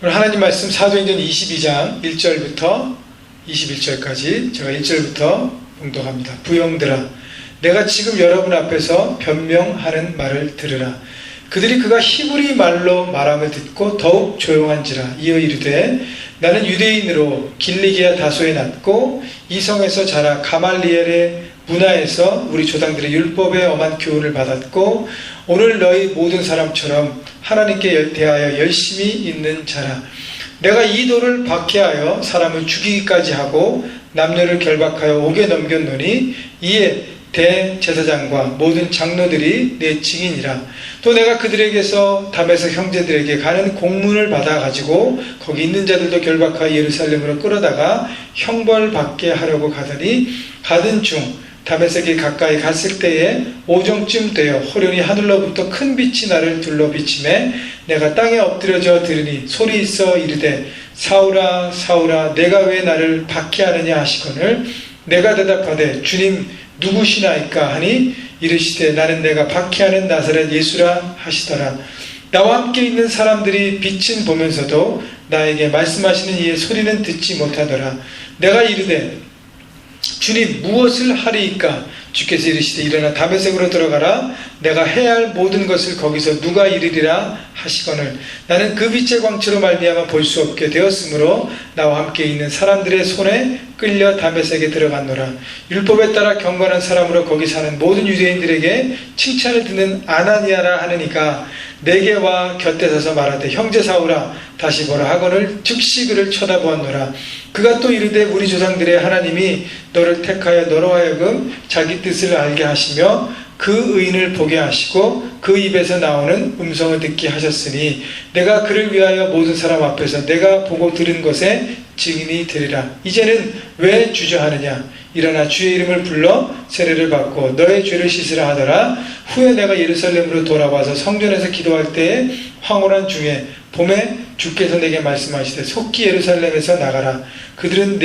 오늘 하나님 말씀 사도행전 22장 1절부터 21절까지 제가 1절부터 봉독합니다. 부형들아, 내가 지금 여러분 앞에서 변명하는 말을 들으라. 그들이 그가 히브리 말로 말함을 듣고 더욱 조용한지라. 이어 이르되, 나는 유대인으로 길리기아 다소에 났고 이성에서 자라 가말리엘의 문화에서 우리 조상들의 율법에 엄한 교훈을 받았고 오늘 너희 모든 사람처럼 하나님께 대하여 열심히 있는 자라. 내가 이 도를 박해하여 사람을 죽이기까지 하고 남녀를 결박하여 옥에 넘겼노니 이에 대제사장과 모든 장로들이 내 증인이라. 또 내가 그들에게서 다메섹 형제들에게 가는 공문을 받아가지고 거기 있는 자들도 결박하여 예루살렘으로 끌어다가 형벌받게 하려고 가더니 가던 중 다메섹에 가까이 갔을 때에 오정쯤 되어 호련히 하늘로부터 큰 빛이 나를 둘러 비치매 내가 땅에 엎드려져 들으니 소리 있어 이르되, 사울아 사울아 내가 왜 나를 박해하느냐 하시거늘 내가 대답하되, 주님 누구시나이까 하니 이르시되, 나는 내가 박해하는 나사렛 예수라 하시더라. 나와 함께 있는 사람들이 빛은 보면서도 나에게 말씀하시는 이의 소리는 듣지 못하더라. 내가 이르되, 주님 무엇을 하리이까? 주께서 이르시되, 일어나 다메섹으로 들어가라. 내가 해야 할 모든 것을 거기서 누가 이르리라 하시거늘 나는 그 빛의 광채로 말미암아 볼 수 없게 되었으므로 나와 함께 있는 사람들의 손에 끌려 다메섹에 들어갔노라. 율법에 따라 경건한 사람으로 거기 사는 모든 유대인들에게 칭찬을 듣는 아나니아라 하느니가 내게 와 곁에 서서 말하되, 형제 사울아 다시 보라 하거늘 즉시 그를 쳐다보았노라. 그가 또 이르되, 우리 조상들의 하나님이 너를 택하여 너로 하여금 자기 뜻을 알게 하시며 그 의인을 보게 하시고 그 입에서 나오는 음성을 듣게 하셨으니 내가 그를 위하여 모든 사람 앞에서 내가 보고 들은 것에 증인이 되리라. 이제는 왜 주저하느냐? 일어나 주의 이름을 불러 세례를 받고 너의 죄를 씻으라 하더라. 후에 내가 예루살렘으로 돌아와서 성전에서 기도할 때에 황홀한 중에 봄에 주께서 내게 말씀하시되, 속히 예루살렘에서 나가라. 그들은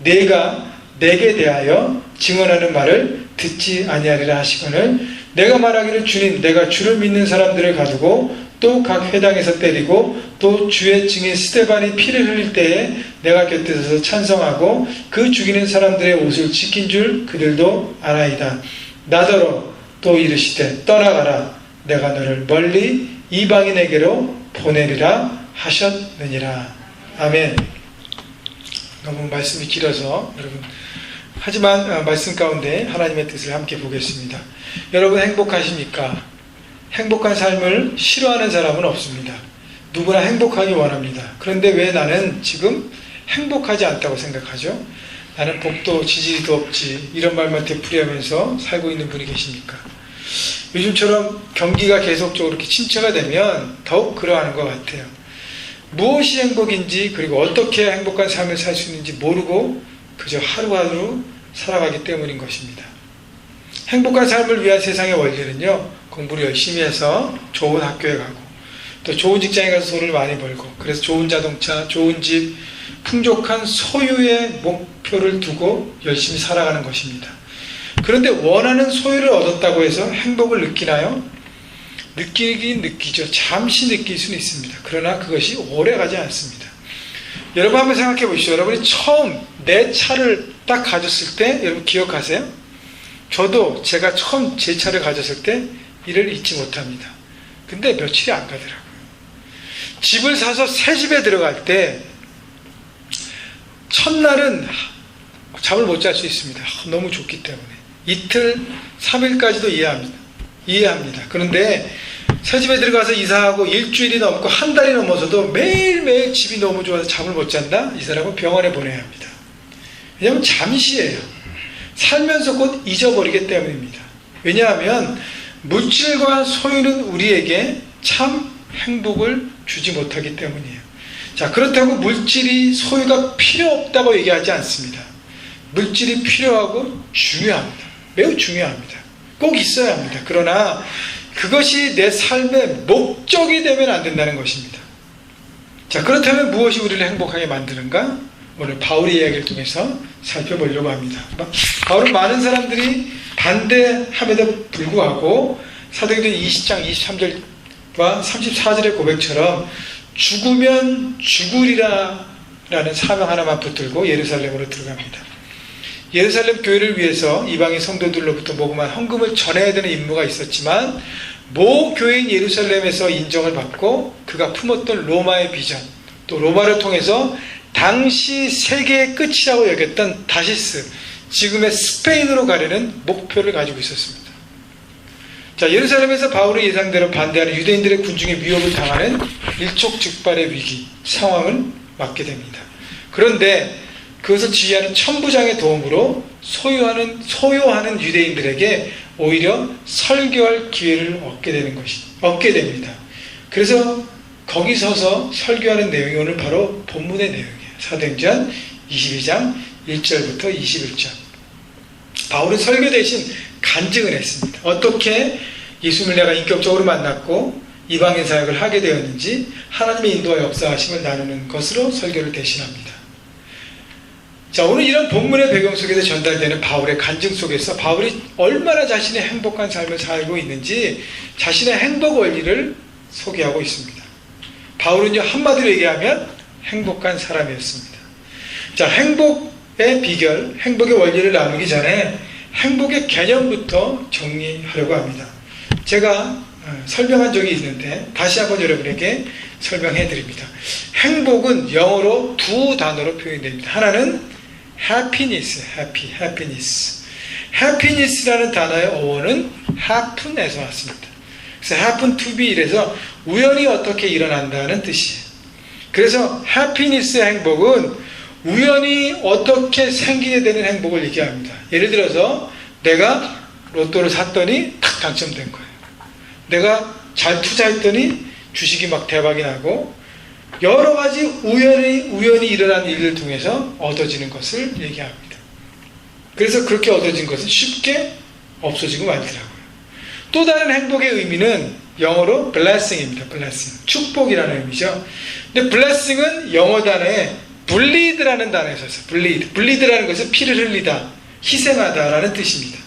내가 내게 대하여 증언하는 말을 듣지 아니하리라 하시거늘 내가 말하기를, 주님 내가 주를 믿는 사람들을 가두고 또 각 회당에서 때리고 또 주의 증인 스데반이 피를 흘릴 때에 내가 곁에 서서 찬성하고 그 죽이는 사람들의 옷을 지킨 줄 그들도 아나이다. 나더러 또 이르시되, 떠나가라. 내가 너를 멀리 이방인에게로 보내리라 하셨느니라. 아멘. 너무 말씀이 길어서 여러분, 하지만 말씀 가운데 하나님의 뜻을 함께 보겠습니다. 여러분 행복하십니까? 행복한 삶을 싫어하는 사람은 없습니다. 누구나 행복하기 원합니다. 그런데 왜 나는 지금 행복하지 않다고 생각하죠? 나는 복도 지지리도 없지, 이런 말만 되풀이하면서 살고 있는 분이 계십니까? 요즘처럼 경기가 계속적으로 이렇게 침체가 되면 더욱 그러하는 것 같아요. 무엇이 행복인지, 그리고 어떻게 행복한 삶을 살 수 있는지 모르고 그저 하루하루 살아가기 때문인 것입니다. 행복한 삶을 위한 세상의 원리는요, 공부를 열심히 해서 좋은 학교에 가고 또 좋은 직장에 가서 돈을 많이 벌고, 그래서 좋은 자동차, 좋은 집, 풍족한 소유의 목표를 두고 열심히 살아가는 것입니다. 그런데 원하는 소유를 얻었다고 해서 행복을 느끼나요? 느끼긴 느끼죠. 잠시 느낄 수는 있습니다. 그러나 그것이 오래 가지 않습니다. 여러분 한번 생각해 보시죠. 여러분이 처음 내 차를 딱 가졌을 때 여러분 기억하세요? 저도 제가 처음 제 차를 가졌을 때 이를 잊지 못합니다. 근데 며칠이 안 가더라고요. 집을 사서 새 집에 들어갈 때 첫날은 잠을 못 잘 수 있습니다. 너무 좋기 때문에. 이틀, 3일까지도 이해합니다. 그런데 새 집에 들어가서 이사하고 일주일이 넘고 한 달이 넘어서도 매일매일 집이 너무 좋아서 잠을 못 잔다? 이 사람은 병원에 보내야 합니다. 왜냐하면 잠시예요. 살면서 곧 잊어버리기 때문입니다. 왜냐하면 물질과 소유는 우리에게 참 행복을 주지 못하기 때문이에요. 자, 그렇다고 물질이, 소유가 필요 없다고 얘기하지 않습니다. 물질이 필요하고 중요합니다. 매우 중요합니다. 꼭 있어야 합니다. 그러나 그것이 내 삶의 목적이 되면 안 된다는 것입니다. 자, 그렇다면 무엇이 우리를 행복하게 만드는가? 오늘 바울의 이야기를 통해서 살펴보려고 합니다. 바울은 많은 사람들이 반대함에도 불구하고 사도행전 20장 23절과 34절의 고백처럼 죽으면 죽으리라 라는 사명 하나만 붙들고 예루살렘으로 들어갑니다. 예루살렘 교회를 위해서 이방인 성도들로부터 모금한 헌금을 전해야 되는 임무가 있었지만 모 교회인 예루살렘에서 인정을 받고 그가 품었던 로마의 비전, 또 로마를 통해서 당시 세계의 끝이라고 여겼던 다시스, 지금의 스페인으로 가려는 목표를 가지고 있었습니다. 자, 예루살렘에서 바울의 예상대로 반대하는 유대인들의 군중의 위협을 당하는 일촉즉발의 위기 상황을 맞게 됩니다. 그런데 그것을 지휘하는 천부장의 도움으로 소요하는 유대인들에게 오히려 설교할 기회를 얻게 됩니다. 그래서 거기 서서 설교하는 내용이 오늘 바로 본문의 내용이에요. 사도행전 22장 1절부터 21절. 바울은 설교 대신 간증을 했습니다. 어떻게 예수님을 내가 인격적으로 만났고 이방인 사역을 하게 되었는지 하나님의 인도와 역사하심을 나누는 것으로 설교를 대신합니다. 자, 오늘 이런 본문의 배경 속에서 전달되는 바울의 간증 속에서 바울이 얼마나 자신의 행복한 삶을 살고 있는지 자신의 행복 원리를 소개하고 있습니다. 바울은요, 한마디로 얘기하면 행복한 사람이었습니다. 자, 행복의 비결, 행복의 원리를 나누기 전에 행복의 개념부터 정리하려고 합니다. 제가 설명한 적이 있는데 다시 한번 여러분에게 설명해 드립니다. 행복은 영어로 두 단어로 표현됩니다. 하나는 happiness, happiness. happiness라는 단어의 어원은 happen에서 왔습니다. 그래서 happen to be 이래서 우연히 어떻게 일어난다는 뜻이에요. 그래서 happiness의 행복은 우연히 어떻게 생기게 되는 행복을 얘기합니다. 예를 들어서 내가 로또를 샀더니 탁 당첨된 거예요. 내가 잘 투자했더니 주식이 막 대박이 나고 여러 가지 우연히 일어난 일을 통해서 얻어지는 것을 얘기합니다. 그래서 그렇게 얻어진 것은 쉽게 없어지고 말더라고요. 또 다른 행복의 의미는 영어로 blessing입니다. blessing. 축복이라는 의미죠. 근데 blessing은 영어 단어에 bleed라는 단어에서 왔어요. bleed라는 것은 피를 흘리다, 희생하다라는 뜻입니다.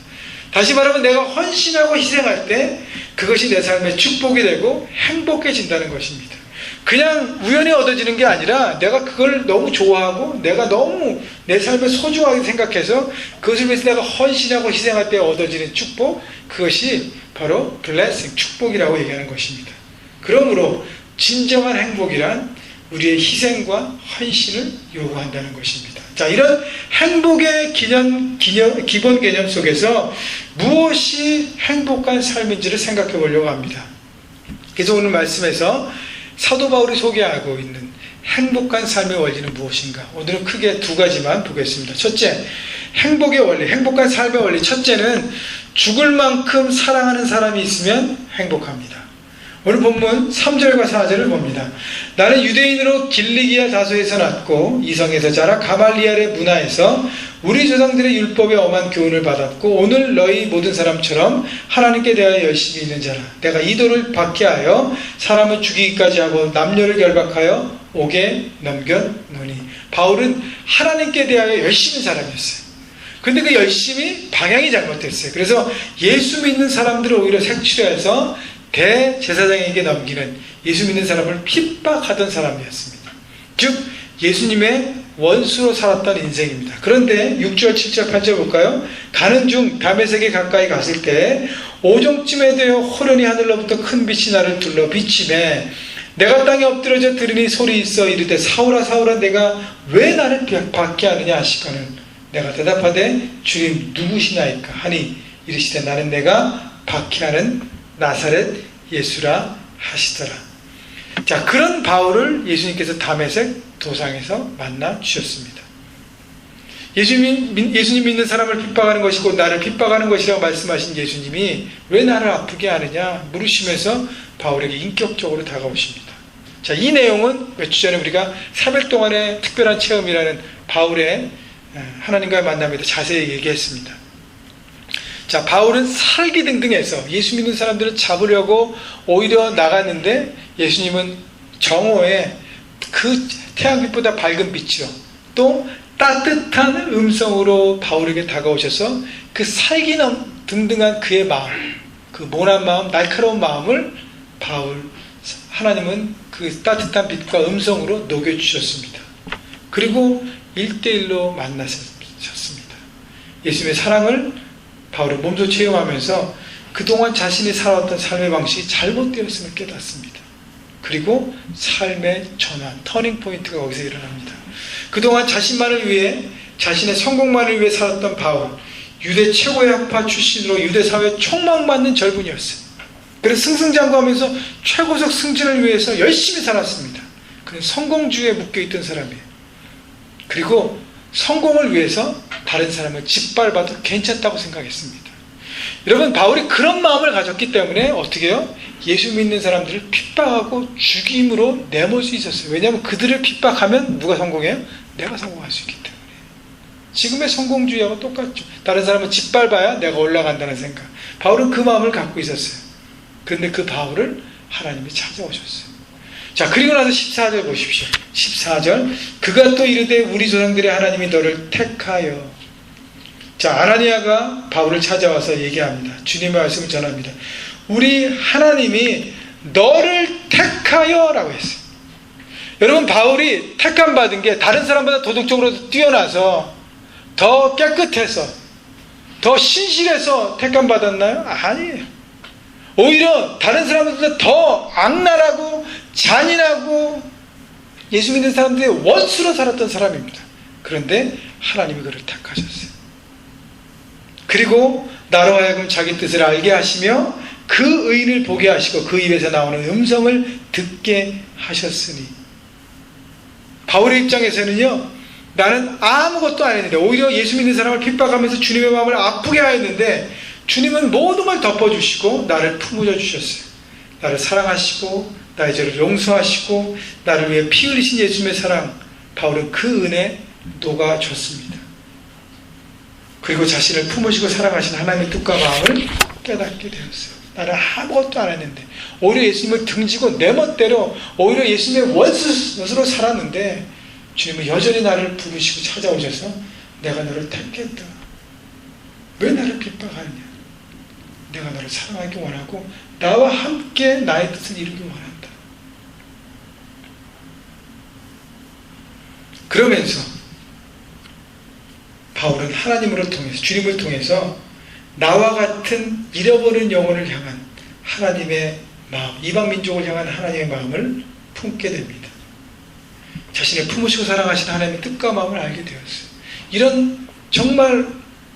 다시 말하면 내가 헌신하고 희생할 때 그것이 내 삶의 축복이 되고 행복해진다는 것입니다. 그냥 우연히 얻어지는 게 아니라 내가 그걸 너무 좋아하고 내가 너무 내 삶을 소중하게 생각해서 그것을 위해서 내가 헌신하고 희생할 때 얻어지는 축복, 그것이 바로 blessing, 축복이라고 얘기하는 것입니다. 그러므로 진정한 행복이란 우리의 희생과 헌신을 요구한다는 것입니다. 자, 이런 행복의 기본 개념 속에서 무엇이 행복한 삶인지를 생각해 보려고 합니다. 그래서 오늘 말씀에서 사도 바울이 소개하고 있는 행복한 삶의 원리는 무엇인가? 오늘은 크게 두 가지만 보겠습니다. 첫째, 행복의 원리, 행복한 삶의 원리. 첫째는 죽을 만큼 사랑하는 사람이 있으면 행복합니다. 오늘 본문 3절과 4절을 봅니다. 나는 유대인으로 길리기아 다소에서 났고 이성에서 자라 가말리엘의 문화에서 우리 조상들의 율법에 엄한 교훈을 받았고 오늘 너희 모든 사람처럼 하나님께 대하여 열심히 있는 자라. 내가 이도를 받게 하여 사람을 죽이기까지 하고 남녀를 결박하여 옥에 넘겼노니. 바울은 하나님께 대하여 열심히 사람이었어요. 근데 그 열심히 방향이 잘못됐어요. 그래서 예수 믿는 사람들을 오히려 색출해서 대제사장에게 넘기는, 예수 믿는 사람을 핍박하던 사람이었습니다. 즉 예수님의 원수로 살았던 인생입니다. 그런데 6절, 7절, 8절 볼까요? 가는 중 다메섹에 가까이 갔을 때 오종쯤에 되어 호련히 하늘로부터 큰 빛이 나를 둘러 비치매 내가 땅에 엎드러져 들으니 소리 있어 이르되 사울아 사울아 내가 왜 나를 박해 하느냐 하시거늘 내가 대답하되 주님 누구시나이까 하니 이르시되 나는 내가 박해하는 나사렛 예수라 하시더라. 자, 그런 바울을 예수님께서 다메섹 도상에서 만나 주셨습니다. 예수님 믿는 사람을 핍박하는 것이고 나를 핍박하는 것이라고 말씀하신 예수님이 왜 나를 아프게 하느냐 물으시면서 바울에게 인격적으로 다가오십니다. 자, 이 내용은 몇 주 전에 우리가 3일 동안의 특별한 체험이라는 바울의 하나님과의 만남에 대해 자세히 얘기했습니다. 자, 바울은 살기등등해서 예수 믿는 사람들을 잡으려고 오히려 나갔는데 예수님은 정오에 그 태양빛보다 밝은 빛이요 또 따뜻한 음성으로 바울에게 다가오셔서 그 살기등등한 그의 마음, 그 모난 마음, 날카로운 마음을 하나님은 그 따뜻한 빛과 음성으로 녹여주셨습니다. 그리고 1대1로 만나셨습니다. 예수님의 사랑을 바울은 몸소 체험하면서 그동안 자신이 살아왔던 삶의 방식이 잘못되었음을 깨닫습니다. 그리고 삶의 전환, 터닝 포인트가 거기서 일어납니다. 그동안 자신만을 위해, 자신의 성공만을 위해 살았던 바울, 유대 최고의 학파 출신으로 유대 사회에 촉망받는 젊은이였어요. 그래서 승승장구하면서 최고속 승진을 위해서 열심히 살았습니다. 그는 성공주의에 묶여있던 사람이에요. 그리고 성공을 위해서 다른 사람을 짓밟아도 괜찮다고 생각했습니다. 여러분, 바울이 그런 마음을 가졌기 때문에 어떻게 해요? 예수 믿는 사람들을 핍박하고 죽임으로 내몰 수 있었어요. 왜냐하면 그들을 핍박하면 누가 성공해요? 내가 성공할 수 있기 때문에. 지금의 성공주의하고 똑같죠. 다른 사람은 짓밟아야 내가 올라간다는 생각. 바울은 그 마음을 갖고 있었어요. 그런데 그 바울을 하나님이 찾아오셨어요. 자, 그리고 나서 14절 보십시오. 14절, 그가 또 이르되 우리 조상들의 하나님이 너를 택하여. 자, 아나니아가 바울을 찾아와서 얘기합니다. 주님의 말씀을 전합니다. 우리 하나님이 너를 택하여 라고 했어요. 여러분, 바울이 택함 받은 게 다른 사람보다 도덕적으로 뛰어나서 더 깨끗해서 더 신실해서 택함 받았나요? 아니에요. 오히려 다른 사람들보다 더 악랄하고 잔인하고 예수 믿는 사람들의 원수로 살았던 사람입니다. 그런데 하나님이 그를 택하셨어요. 그리고 나로 하여금 자기 뜻을 알게 하시며 그 의인을 보게 하시고 그 입에서 나오는 음성을 듣게 하셨으니. 바울의 입장에서는요, 나는 아무것도 안 했는데 오히려 예수 믿는 사람을 핍박하면서 주님의 마음을 아프게 하였는데 주님은 모든 걸 덮어주시고 나를 품어줘 주셨어요. 나를 사랑하시고 나의 죄를 용서하시고 나를 위해 피 흘리신 예수님의 사랑, 바울은 그 은혜에 녹아줬습니다. 그리고 자신을 품으시고 사랑하신 하나님의 뜻과 마음을 깨닫게 되었어요. 나는 아무것도 안 했는데 오히려 예수님을 등지고 내 멋대로 오히려 예수님의 원수로 살았는데 주님은 여전히 나를 부르시고 찾아오셔서 내가 너를 택했다. 왜 나를 핍박하느냐? 내가 너를 사랑하기 원하고 나와 함께 나의 뜻을 이루기 원한다. 그러면서 바울은 하나님으로 통해서, 주님을 통해서 나와 같은 잃어버린 영혼을 향한 하나님의 마음, 이방 민족을 향한 하나님의 마음을 품게 됩니다. 자신을 품으시고 사랑하신 하나님의 뜻과 마음을 알게 되었어요. 이런 정말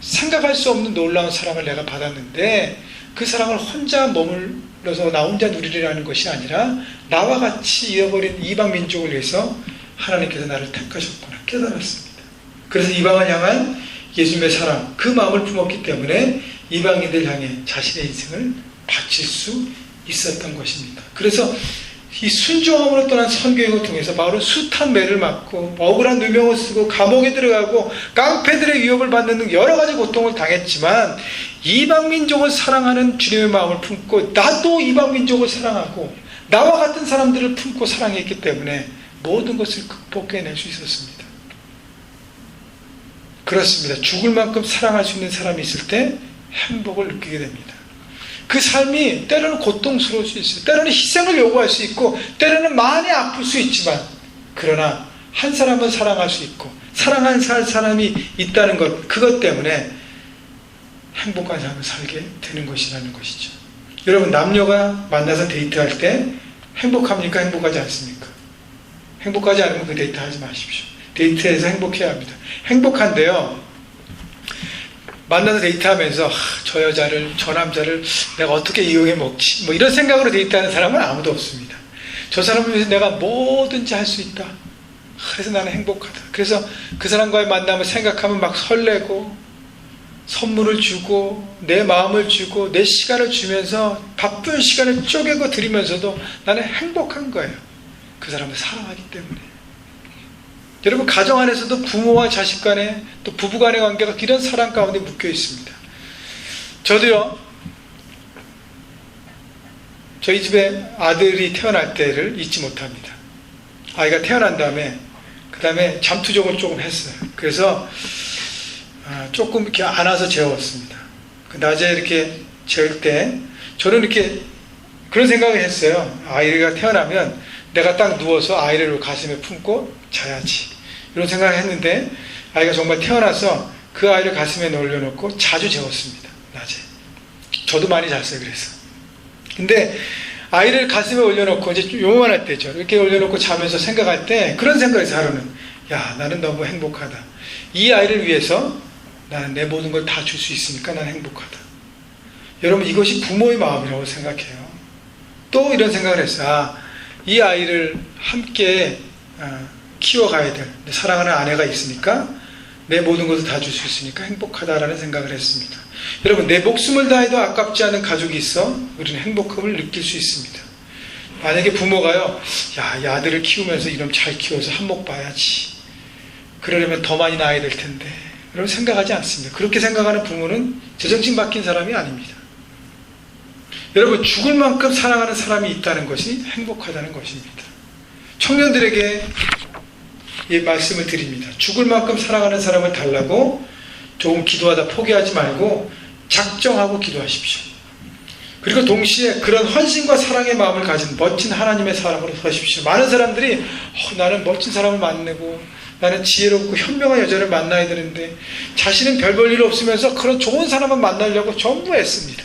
생각할 수 없는 놀라운 사랑을 내가 받았는데 그 사랑을 혼자 머물러서 나 혼자 누리려는 것이 아니라 나와 같이 잃어버린 이방 민족을 위해서 하나님께서 나를 택하셨구나 깨달았습니다. 그래서 이방을 향한 예수님의 사랑, 그 마음을 품었기 때문에 이방인들 향해 자신의 인생을 바칠 수 있었던 것입니다. 그래서 이 순종함으로 떠난 선교행을 통해서 바울은 숱한 매를 맞고 억울한 누명을 쓰고 감옥에 들어가고 깡패들의 위협을 받는 등 여러 가지 고통을 당했지만 이방민족을 사랑하는 주님의 마음을 품고 나도 이방민족을 사랑하고 나와 같은 사람들을 품고 사랑했기 때문에 모든 것을 극복해낼 수 있었습니다. 그렇습니다. 죽을 만큼 사랑할 수 있는 사람이 있을 때 행복을 느끼게 됩니다. 그 삶이 때로는 고통스러울 수 있어요. 때로는 희생을 요구할 수 있고 때로는 많이 아플 수 있지만 그러나 한 사람은 사랑할 수 있고 사랑하는 사람이 있다는 것, 그것 때문에 행복한 삶을 살게 되는 것이라는 것이죠. 여러분, 남녀가 만나서 데이트할 때 행복합니까? 행복하지 않습니까? 행복하지 않으면 그 데이트 하지 마십시오. 데이트에서 행복해야 합니다. 행복한데요, 만나서 데이트하면서 저 여자를, 저 남자를 내가 어떻게 이용해 먹지? 뭐 이런 생각으로 데이트하는 사람은 아무도 없습니다. 저 사람을 위해서 내가 뭐든지 할 수 있다. 그래서 나는 행복하다. 그래서 그 사람과의 만남을 생각하면 막 설레고 선물을 주고 내 마음을 주고 내 시간을 주면서 바쁜 시간을 쪼개고 드리면서도 나는 행복한 거예요. 그 사람을 사랑하기 때문에. 여러분, 가정 안에서도 부모와 자식 간에 또 부부 간의 관계가 이런 사랑 가운데 묶여 있습니다. 저도요, 저희 집에 아들이 태어날 때를 잊지 못합니다. 아이가 태어난 다음에 그 다음에 잠투족을 조금 했어요. 그래서 조금 이렇게 안아서 재웠습니다. 낮에 이렇게 재울 때 저는 이렇게 그런 생각을 했어요. 아이가 태어나면 내가 딱 누워서 아이를 가슴에 품고 자야지. 이런 생각을 했는데 아이가 정말 태어나서 그 아이를 가슴에 올려놓고 자주 재웠습니다. 낮에. 저도 많이 잤어요. 그래서. 근데 아이를 가슴에 올려놓고 이제 좀 요만할 때죠. 이렇게 올려놓고 자면서 생각할 때 그런 생각을 해서 하루는 야, 나는 너무 행복하다. 이 아이를 위해서 나는 내 모든 걸 다 줄 수 있으니까 나는 행복하다. 여러분, 이것이 부모의 마음이라고 생각해요. 또 이런 생각을 했어요. 이 아이를 함께 키워가야 될 사랑하는 아내가 있으니까 내 모든 것을 다 줄 수 있으니까 행복하다라는 생각을 했습니다. 여러분, 내 목숨을 다해도 아깝지 않은 가족이 있어 우리는 행복함을 느낄 수 있습니다. 만약에 부모가요, 야, 이 아들을 키우면서 이놈 잘 키워서 한몫 봐야지. 그러려면 더 많이 낳아야 될 텐데. 여러분, 생각하지 않습니다. 그렇게 생각하는 부모는 제정신 바뀐 사람이 아닙니다. 여러분, 죽을 만큼 사랑하는 사람이 있다는 것이 행복하다는 것입니다. 청년들에게 이 말씀을 드립니다. 죽을 만큼 사랑하는 사람을 달라고 조금 기도하다 포기하지 말고 작정하고 기도하십시오. 그리고 동시에 그런 헌신과 사랑의 마음을 가진 멋진 하나님의 사람으로 서십시오. 많은 사람들이 나는 멋진 사람을 만나고 나는 지혜롭고 현명한 여자를 만나야 되는데 자신은 별 볼 일 없으면서 그런 좋은 사람을 만나려고 전부 애씁니다.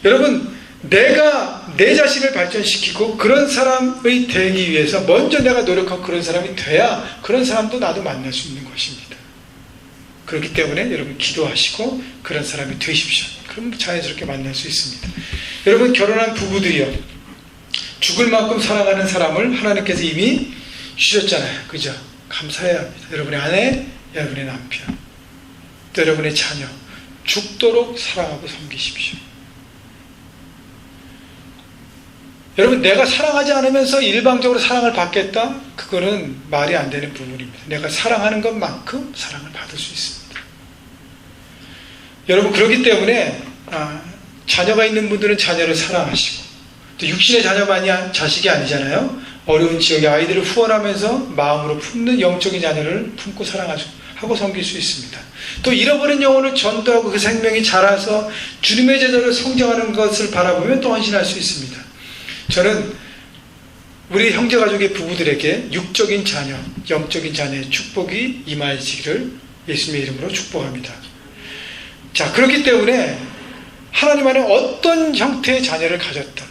여러분, 내가 내 자신을 발전시키고 그런 사람이 되기 위해서 먼저 내가 노력하고 그런 사람이 돼야 그런 사람도 나도 만날 수 있는 것입니다. 그렇기 때문에 여러분, 기도하시고 그런 사람이 되십시오. 그럼 자연스럽게 만날 수 있습니다. 여러분, 결혼한 부부들이요, 죽을 만큼 사랑하는 사람을 하나님께서 이미 주셨잖아요. 그죠? 감사해야 합니다. 여러분의 아내, 여러분의 남편, 또 여러분의 자녀, 죽도록 사랑하고 섬기십시오. 여러분, 내가 사랑하지 않으면서 일방적으로 사랑을 받겠다? 그거는 말이 안 되는 부분입니다. 내가 사랑하는 것만큼 사랑을 받을 수 있습니다. 여러분, 그렇기 때문에 자녀가 있는 분들은 자녀를 사랑하시고, 또 육신의 자녀만이 자식이 아니잖아요. 어려운 지역의 아이들을 후원하면서 마음으로 품는 영적인 자녀를 품고 사랑하고 섬길 수 있습니다. 또 잃어버린 영혼을 전도하고 그 생명이 자라서 주님의 제자로 성장하는 것을 바라보면 또 헌신할 수 있습니다. 저는 우리 형제가족의 부부들에게 육적인 자녀, 영적인 자녀의 축복이 임하시기를 예수님의 이름으로 축복합니다. 자, 그렇기 때문에 하나님 안에 어떤 형태의 자녀를 가졌던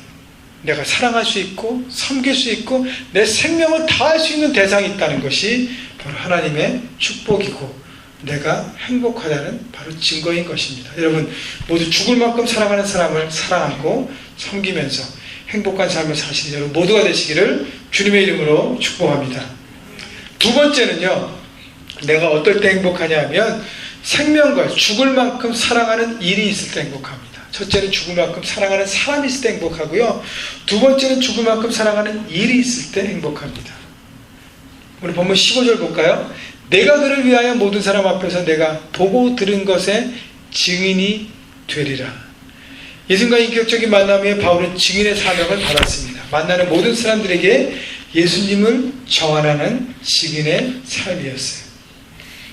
내가 사랑할 수 있고 섬길 수 있고 내 생명을 다할 수 있는 대상이 있다는 것이 바로 하나님의 축복이고 내가 행복하다는 바로 증거인 것입니다. 여러분, 모두 죽을 만큼 사랑하는 사람을 사랑하고 섬기면서 행복한 삶을 사시는 여러분 모두가 되시기를 주님의 이름으로 축복합니다. 두 번째는요, 내가 어떨 때 행복하냐 하면 생명과 죽을 만큼 사랑하는 일이 있을 때 행복합니다. 첫째는 죽을 만큼 사랑하는 사람이 있을 때 행복하고요, 두 번째는 죽을 만큼 사랑하는 일이 있을 때 행복합니다. 오늘 본문 15절 볼까요? 내가 그를 위하여 모든 사람 앞에서 내가 보고 들은 것의 증인이 되리라. 예수님과 인격적인 만남에 바울은 증인의 사명을 받았습니다. 만나는 모든 사람들에게 예수님을 정언하는 증인의 삶이었어요.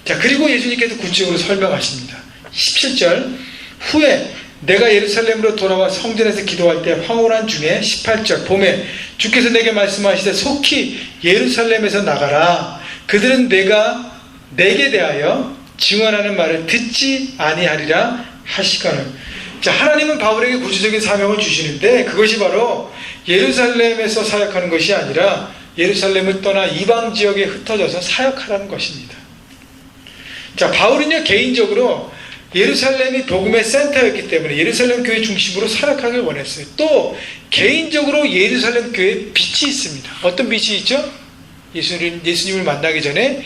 자, 그리고 예수님께서 구체적으로 설명하십니다. 17절, 후에 내가 예루살렘으로 돌아와 성전에서 기도할 때 황홀한 중에 18절, 봄에 주께서 내게 말씀하시되 속히 예루살렘에서 나가라. 그들은 내가 내게 대하여 증언하는 말을 듣지 아니하리라 하시거늘. 자, 하나님은 바울에게 구체적인 사명을 주시는데 그것이 바로 예루살렘에서 사역하는 것이 아니라 예루살렘을 떠나 이방 지역에 흩어져서 사역하라는 것입니다. 자, 바울은요, 개인적으로 예루살렘이 복음의 센터였기 때문에 예루살렘 교회 중심으로 사역하길 원했어요. 또 개인적으로 예루살렘 교회에 빛이 있습니다. 어떤 빛이 있죠? 예수님을 만나기 전에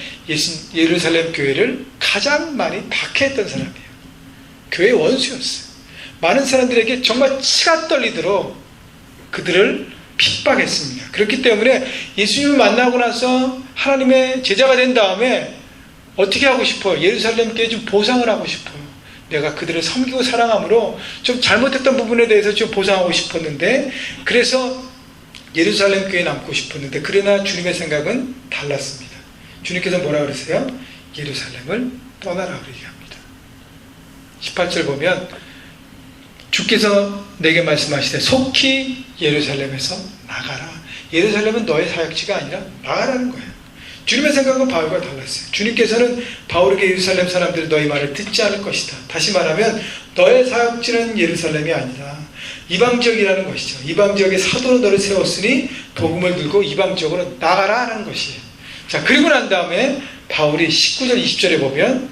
예루살렘 교회를 가장 많이 박해했던 사람이에요. 교회의 원수였어요. 많은 사람들에게 정말 치가 떨리도록 그들을 핍박했습니다. 그렇기 때문에 예수님을 만나고 나서 하나님의 제자가 된 다음에 어떻게 하고 싶어요? 예루살렘 교회에 좀 보상을 하고 싶어요. 내가 그들을 섬기고 사랑함으로 좀 잘못했던 부분에 대해서 좀 보상하고 싶었는데, 그래서 예루살렘 교회에 남고 싶었는데, 그러나 주님의 생각은 달랐습니다. 주님께서 뭐라 그러세요? 예루살렘을 떠나라 그렇게 합니다. 18절 보면 주께서 내게 말씀하시되 속히 예루살렘에서 나가라. 예루살렘은 너의 사역지가 아니라 나가라는 거예요. 주님의 생각은 바울과 달랐어요. 주님께서는 바울에게 예루살렘 사람들이 너희 말을 듣지 않을 것이다. 다시 말하면 너의 사역지는 예루살렘이 아니라 이방 지역이라는 것이죠. 이방 지역에 사도로 너를 세웠으니 복음을 들고 이방 지역으로 나가라 하는 것이에요. 자, 그리고 난 다음에 바울이 19절 20절에 보면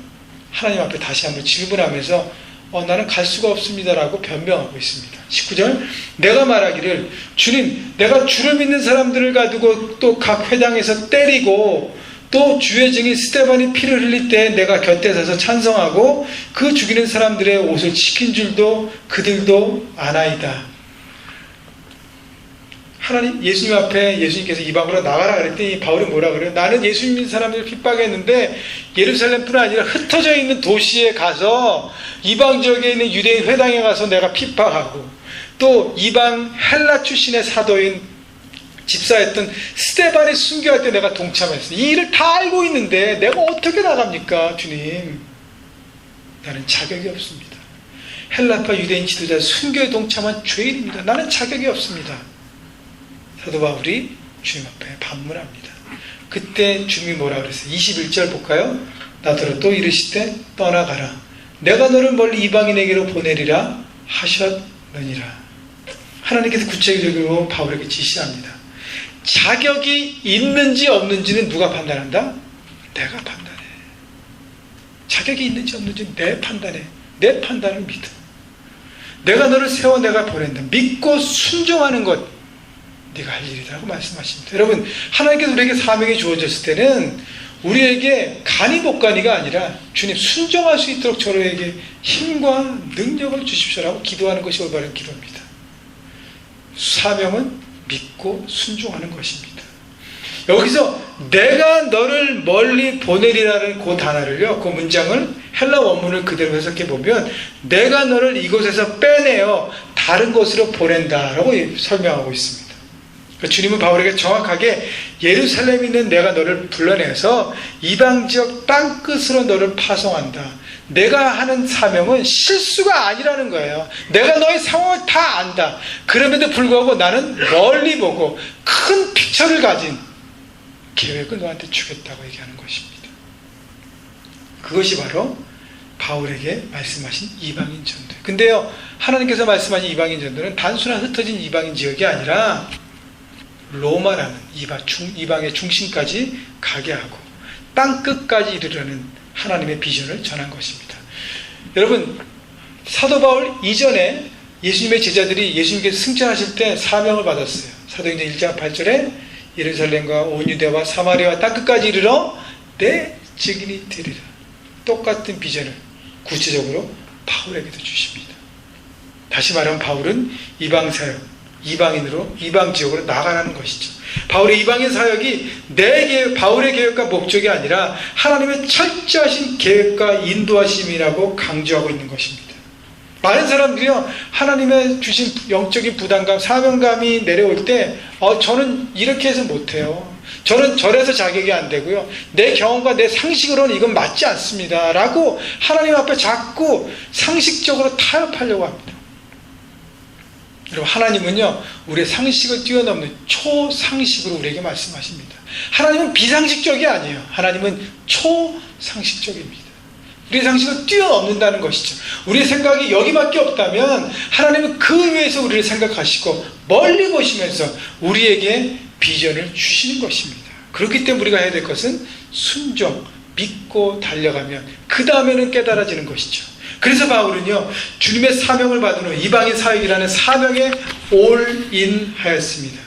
하나님 앞에 다시 한번 질문하면서 나는 갈 수가 없습니다라고 변명하고 있습니다. 19절, 내가 말하기를 주님, 내가 주를 믿는 사람들을 가두고 또 각 회당에서 때리고 또 주의 증인 스데반이 피를 흘릴 때 내가 곁에 서서 찬성하고 그 죽이는 사람들의 옷을 지킨 줄도 그들도 아나이다. 하나님, 예수님 앞에 예수님께서 이방으로 나가라 그랬더니 바울이 뭐라 그래요? 나는 예수님 믿는 사람들을 핍박했는데 예루살렘뿐 아니라 흩어져 있는 도시에 가서 이방 지역에 있는 유대인 회당에 가서 내가 핍박하고 또 이방 헬라 출신의 사도인 집사였던 스데반이 순교할 때 내가 동참했어요. 이 일을 다 알고 있는데 내가 어떻게 나갑니까, 주님? 나는 자격이 없습니다. 헬라파 유대인 지도자 순교에 동참한 죄인입니다. 나는 자격이 없습니다. 사도 바울이 주님 앞에 반문합니다. 그때 주님이 뭐라 그랬어요? 21절 볼까요? 나더러 또 이르시되 떠나가라. 내가 너를 멀리 이방인에게로 보내리라 하셨느니라. 하나님께서 구체적으로 바울에게 지시합니다. 자격이 있는지 없는지는 누가 판단한다? 내가 판단해. 자격이 있는지 없는지 내 판단해. 내 판단을 믿어. 내가 너를 세워 내가 보낸다. 믿고 순종하는 것, 네가 할 일이라고 말씀하십니다. 여러분, 하나님께서 우리에게 사명이 주어졌을 때는 우리에게 간이 복간이가 아니라 주님 순종할 수 있도록 저에게 힘과 능력을 주십시오라고 기도하는 것이 올바른 기도입니다. 사명은 믿고 순종하는 것입니다. 여기서 내가 너를 멀리 보내리라는 그 단어를요, 그 문장을 헬라 원문을 그대로 해석해 보면 내가 너를 이곳에서 빼내어 다른 곳으로 보낸다라고 설명하고 있습니다. 주님은 바울에게 정확하게 예루살렘에 있는 내가 너를 불러내서 이방지역 땅끝으로 너를 파송한다. 내가 하는 사명은 실수가 아니라는 거예요. 내가 너의 상황을 다 안다. 그럼에도 불구하고 나는 멀리 보고 큰 픽처를 가진 계획을 너한테 주겠다고 얘기하는 것입니다. 그것이 바로 바울에게 말씀하신 이방인 전도. 근데요, 하나님께서 말씀하신 이방인 전도는 단순한 흩어진 이방인 지역이 아니라 로마라는 이방의 중심까지 가게 하고 땅끝까지 이르려는 하나님의 비전을 전한 것입니다. 여러분, 사도 바울 이전에 예수님의 제자들이 예수님께서 승천하실 때 사명을 받았어요. 사도행전 1장 8절에 예루살렘과 온 유대와 사마리아와 땅끝까지 이르러 내 증인이 되리라. 똑같은 비전을 구체적으로 바울에게도 주십니다. 다시 말하면 바울은 이방 사역, 이방인으로 이방 지역으로 나가라는 것이죠. 바울의 이방인 사역이 바울의 계획과 목적이 아니라 하나님의 철저하신 계획과 인도하심이라고 강조하고 있는 것입니다. 많은 사람들이요, 하나님의 주신 영적인 부담감, 사명감이 내려올 때 저는 이렇게 해서 못해요. 저는 저래서 자격이 안 되고요. 내 경험과 내 상식으로는 이건 맞지 않습니다. 라고 하나님 앞에 자꾸 상식적으로 타협하려고 합니다. 여러분, 하나님은요, 우리의 상식을 뛰어넘는 초상식으로 우리에게 말씀하십니다. 하나님은 비상식적이 아니에요. 하나님은 초상식적입니다. 우리의 상식을 뛰어넘는다는 것이죠. 우리의 생각이 여기밖에 없다면 하나님은 그 위에서 우리를 생각하시고 멀리 보시면서 우리에게 비전을 주시는 것입니다. 그렇기 때문에 우리가 해야 될 것은 순종, 믿고 달려가면 그 다음에는 깨달아지는 것이죠. 그래서 바울은요, 주님의 사명을 받은 후 이방인 사역이라는 사명에 올인 하였습니다.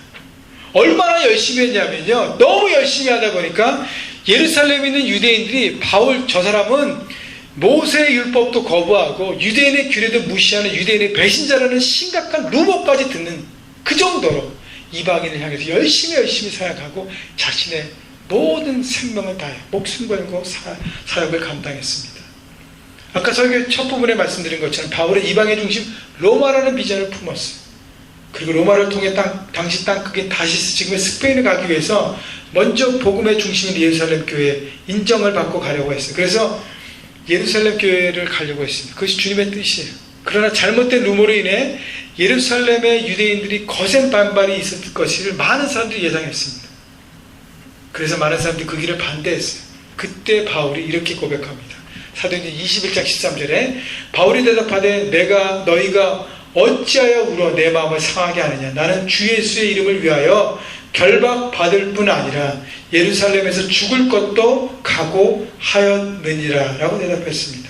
얼마나 열심히 했냐면요, 너무 열심히 하다 보니까 예루살렘에 있는 유대인들이 바울 저 사람은 모세의 율법도 거부하고 유대인의 규례도 무시하는 유대인의 배신자라는 심각한 루머까지 듣는 그 정도로 이방인을 향해서 열심히 사역하고 자신의 모든 생명을 다해 목숨 걸고 사역을 감당했습니다. 아까 설교 첫 부분에 말씀드린 것처럼 바울은 이방의 중심 로마라는 비전을 품었어요. 그리고 로마를 통해 당시 땅끝인 다시스, 지금의 스페인을 가기 위해서 먼저 복음의 중심인 예루살렘 교회에 인정을 받고 가려고 했어요. 그래서 예루살렘 교회를 가려고 했습니다. 그것이 주님의 뜻이에요. 그러나 잘못된 루머로 인해 예루살렘의 유대인들이 거센 반발이 있었을 것을 많은 사람들이 예상했습니다. 그래서 많은 사람들이 그 길을 반대했어요. 그때 바울이 이렇게 고백합니다. 사도행전 21장 13절에 바울이 대답하되 내가 너희가 어찌하여 울어 내 마음을 상하게 하느냐. 나는 주 예수의 이름을 위하여 결박받을 뿐 아니라 예루살렘에서 죽을 것도 각오하였느니라 라고 대답했습니다.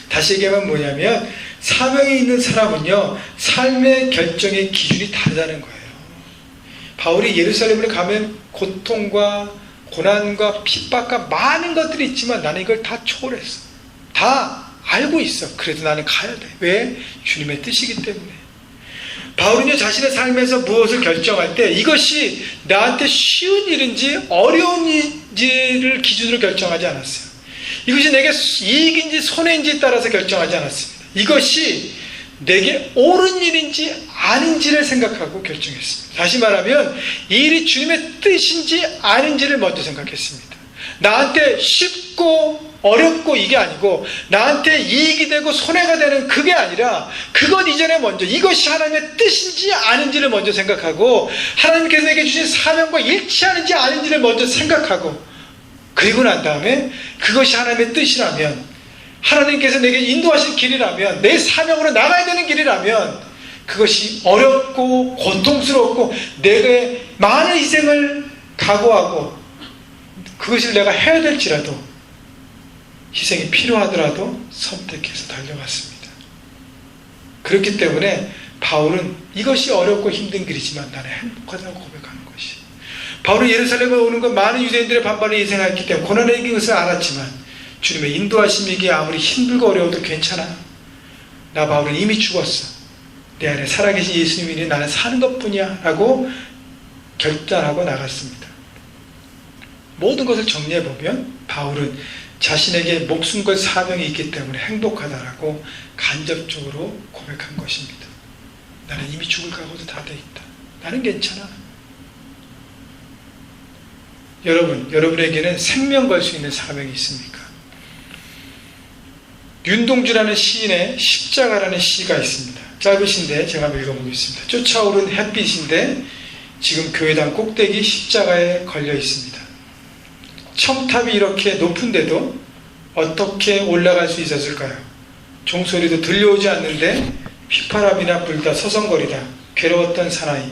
다시 얘기하면 뭐냐면 사명이 있는 사람은요 삶의 결정의 기준이 다르다는 거예요. 바울이 예루살렘을 가면 고통과 고난과 핍박과 많은 것들이 있지만 나는 이걸 다 초월했어. 다 알고 있어. 그래도 나는 가야 돼. 왜? 주님의 뜻이기 때문에. 바울은요 자신의 삶에서 무엇을 결정할 때 이것이 나한테 쉬운 일인지 어려운 일인지를 기준으로 결정하지 않았어요. 이것이 내게 이익인지 손해인지에 따라서 결정하지 않았습니다. 이것이 내게 옳은 일인지 아닌지를 생각하고 결정했습니다. 다시 말하면 이 일이 주님의 뜻인지 아닌지를 먼저 생각했습니다. 나한테 쉽고 어렵고 이게 아니고 나한테 이익이 되고 손해가 되는 그게 아니라 그것 이전에 먼저 이것이 하나님의 뜻인지 아닌지를 먼저 생각하고 하나님께서 내게 주신 사명과 일치하는지 아닌지를 먼저 생각하고 그리고 난 다음에 그것이 하나님의 뜻이라면 하나님께서 내게 인도하신 길이라면 내 사명으로 나가야 되는 길이라면 그것이 어렵고 고통스럽고 내게 많은 희생을 각오하고 그것을 내가 해야 될지라도 희생이 필요하더라도 선택해서 달려갔습니다. 그렇기 때문에 바울은 이것이 어렵고 힘든 길이지만 나는 행복하다고 고백하는 것이 바울은 예루살렘에 오는 것 많은 유대인들의 반발을 예상했기 때문에 고난을 이긴 것을 알았지만 주님의 인도하심이기에 아무리 힘들고 어려워도 괜찮아. 나 바울은 이미 죽었어. 내 안에 살아계신 예수님이니 나는 사는 것뿐이야 라고 결단하고 나갔습니다. 모든 것을 정리해보면 바울은 자신에게 목숨 걸 사명이 있기 때문에 행복하다라고 간접적으로 고백한 것입니다. 나는 이미 죽을 각오도 다 돼 있다. 나는 괜찮아. 여러분에게는 생명 걸 수 있는 사명이 있습니까? 윤동주라는 시인의 십자가라는 시가 있습니다. 짧으신데 제가 한번 읽어보겠습니다. 쫓아오른 햇빛인데 지금 교회당 꼭대기 십자가에 걸려 있습니다. 첨탑이 이렇게 높은데도 어떻게 올라갈 수 있었을까요? 종소리도 들려오지 않는데 휘파람이나 불다 서성거리다 괴로웠던 사나이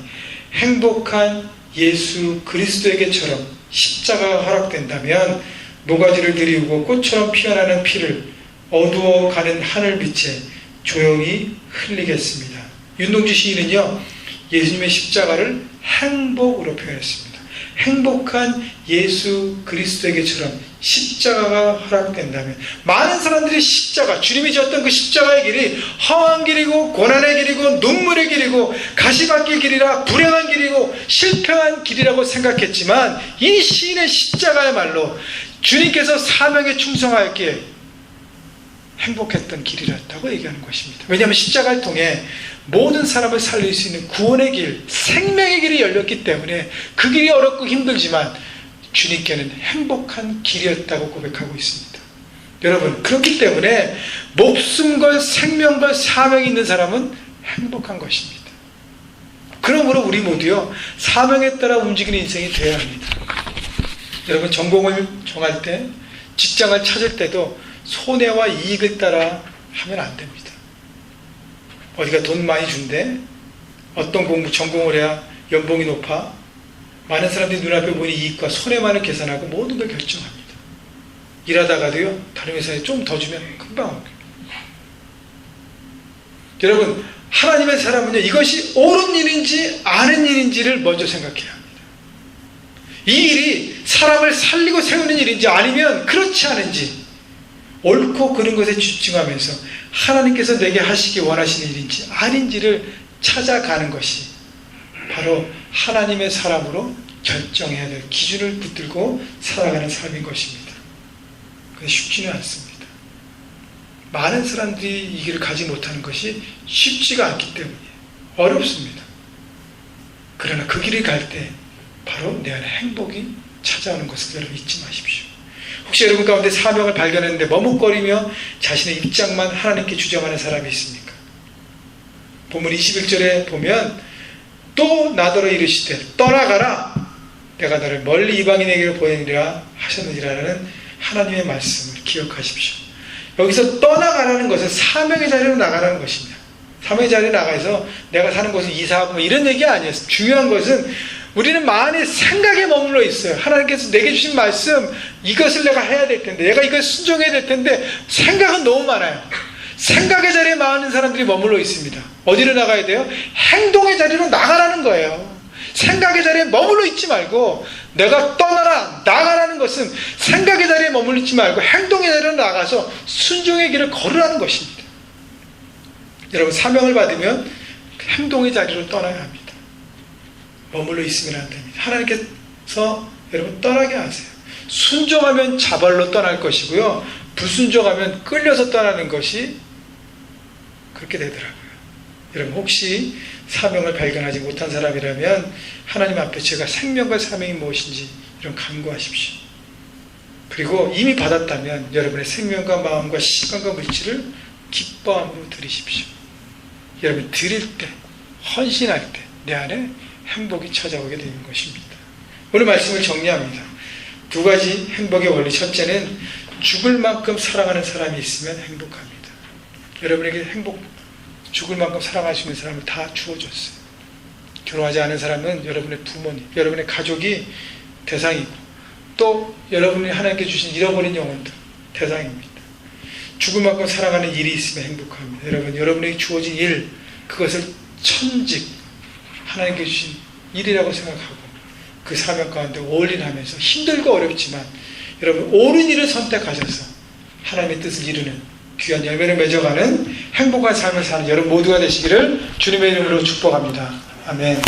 행복한 예수 그리스도에게처럼 십자가가 허락된다면 모가지를 들이우고 꽃처럼 피어나는 피를 어두워가는 하늘빛에 조용히 흘리겠습니다. 윤동주 시인은요 예수님의 십자가를 행복으로 표현했습니다. 행복한 예수 그리스도에게처럼 십자가가 허락된다면 많은 사람들이 십자가 주님이 지었던 그 십자가의 길이 험한 길이고 고난의 길이고 눈물의 길이고 가시밭길 길이라 불행한 길이고 실패한 길이라고 생각했지만 이 시인의 십자가야말로 주님께서 사명에 충성하였기에 행복했던 길이었다고 얘기하는 것입니다. 왜냐하면 십자가를 통해 모든 사람을 살릴 수 있는 구원의 길, 생명의 길이 열렸기 때문에 그 길이 어렵고 힘들지만 주님께는 행복한 길이었다고 고백하고 있습니다. 여러분, 그렇기 때문에 목숨 걸 생명 걸 사명이 있는 사람은 행복한 것입니다. 그러므로 우리 모두요 사명에 따라 움직이는 인생이 되어야 합니다. 여러분, 전공을 정할 때 직장을 찾을 때도 손해와 이익을 따라 하면 안 됩니다. 어디가 돈 많이 준대? 어떤 전공을 해야 연봉이 높아? 많은 사람들이 눈앞에 보이는 이익과 손해만을 계산하고 모든 걸 결정합니다. 일하다가도요 다른 회사에 좀 더 주면 금방 옵니다. 여러분, 하나님의 사람은요 이것이 옳은 일인지 아닌 일인지를 먼저 생각해야 합니다. 이 일이 사람을 살리고 세우는 일인지 아니면 그렇지 않은지 옳고 그른 것에 집중하면서 하나님께서 내게 하시기 원하시는 일인지 아닌지를 찾아가는 것이 바로 하나님의 사람으로 결정해야 될 기준을 붙들고 살아가는 삶인 것입니다. 그게 쉽지는 않습니다. 많은 사람들이 이 길을 가지 못하는 것이 쉽지가 않기 때문이에요. 어렵습니다. 그러나 그 길을 갈 때 바로 내 안에 행복이 찾아오는 것을 여러분 잊지 마십시오. 혹시 여러분 가운데 사명을 발견했는데 머뭇거리며 자신의 입장만 하나님께 주장하는 사람이 있습니까? 본문 21절에 보면 또 나더러 이르시되 떠나가라 내가 너를 멀리 이방인에게로 보내리라 하셨느니라는 하나님의 말씀을 기억하십시오. 여기서 떠나가라는 것은 사명의 자리로 나가라는 것입니다. 사명의 자리에 나가서 내가 사는 곳은 이사하고 이런 얘기 아니에요. 중요한 것은 우리는 마음의 생각에 머물러 있어요. 하나님께서 내게 주신 말씀, 이것을 내가 해야 될 텐데, 내가 이걸 순종해야 될 텐데, 생각은 너무 많아요. 생각의 자리에 많은 사람들이 머물러 있습니다. 어디로 나가야 돼요? 행동의 자리로 나가라는 거예요. 생각의 자리에 머물러 있지 말고, 내가 떠나라, 나가라는 것은 생각의 자리에 머물러 있지 말고, 행동의 자리로 나가서 순종의 길을 걸으라는 것입니다. 여러분, 사명을 받으면 행동의 자리로 떠나야 합니다. 머물러 있으면 안 됩니다. 하나님께서 여러분 떠나게 하세요. 순종하면 자발로 떠날 것이고요. 불순종하면 끌려서 떠나는 것이 그렇게 되더라고요. 여러분 혹시 사명을 발견하지 못한 사람이라면 하나님 앞에 제가 생명과 사명이 무엇인지 이런 간구하십시오. 그리고 이미 받았다면 여러분의 생명과 마음과 시간과 물질을 기뻐함으로 드리십시오. 여러분 드릴 때, 헌신할 때 내 안에 행복이 찾아오게 되는 것입니다. 오늘 말씀을 정리합니다. 두 가지 행복의 원리. 첫째는 죽을 만큼 사랑하는 사람이 있으면 행복합니다. 여러분에게 죽을 만큼 사랑할 수 있는 사람을 다 주어줬어요. 결혼하지 않은 사람은 여러분의 부모님, 여러분의 가족이 대상이고 또 여러분이 하나님께 주신 잃어버린 영혼들 대상입니다. 죽을 만큼 사랑하는 일이 있으면 행복합니다. 여러분에게 주어진 일, 그것을 천직 하나님께 주신 일이라고 생각하고 그 사명 가운데 올인하면서 힘들고 어렵지만 여러분 옳은 일을 선택하셔서 하나님의 뜻을 이루는 귀한 열매를 맺어가는 행복한 삶을 사는 여러분 모두가 되시기를 주님의 이름으로 축복합니다. 아멘.